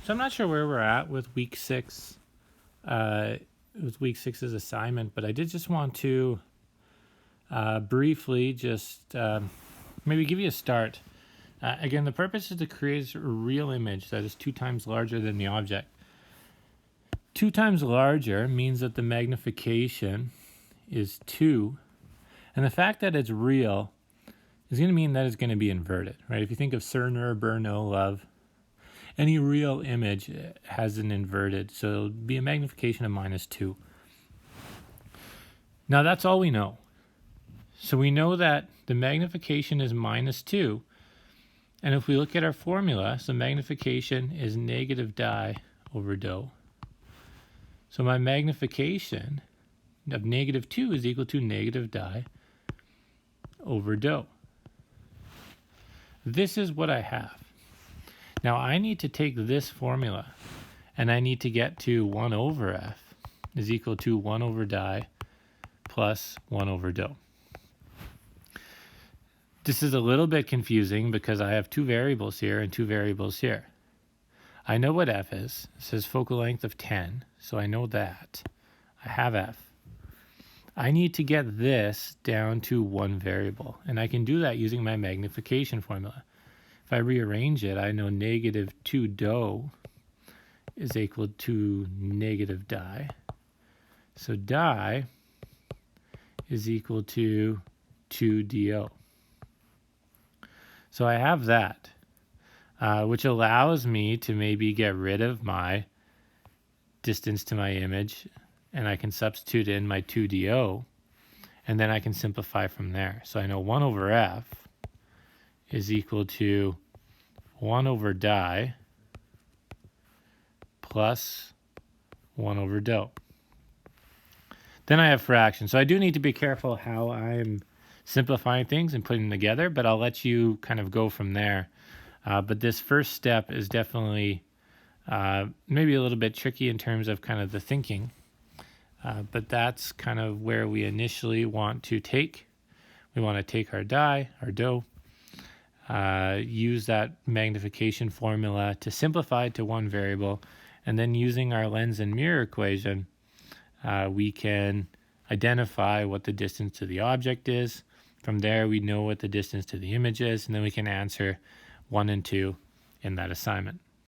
So I'm not sure where we're at with week 6, with week 6's assignment, but I did just want to briefly just maybe give you a start. Again, the purpose is to create a real image that is 2 times larger than the object. 2 times larger means that the magnification is 2, and the fact that it's real is going to mean that it's going to be inverted, right? If you think of Cerner, Bernoulli, Love, any real image has an inverted, so it'll be a magnification of -2. Now that's all we know. So we know that the magnification is -2, and if we look at our formula, so magnification is negative di over dou. So my magnification of -2 is equal to negative di over dou. This is what I have. Now I need to take this formula and I need to get to 1 over f is equal to 1 over di plus 1 over dou. This is a little bit confusing because I have 2 variables here and 2 variables here. I know what f is. It says focal length of 10, so I know that. I have f. I need to get this down to 1 variable, and I can do that using my magnification formula. If I rearrange it, I know negative 2 dou is equal to negative di. So di is equal to 2 do. So I have that, which allows me to maybe get rid of my distance to my image, and I can substitute in my 2 do, and then I can simplify from there. So I know 1 over f is equal to 1 over di plus 1 over dou. Then I have fractions. So I do need to be careful how I'm simplifying things and putting them together, but I'll let you kind of go from there. But this first step is definitely maybe a little bit tricky in terms of kind of the thinking. But that's kind of where we initially want to take. We want to take our di, our dou, use that magnification formula to simplify to 1 variable, and then using our lens and mirror equation, we can identify what the distance to the object is. From there, we know what the distance to the image is, and then we can answer 1 and 2 in that assignment.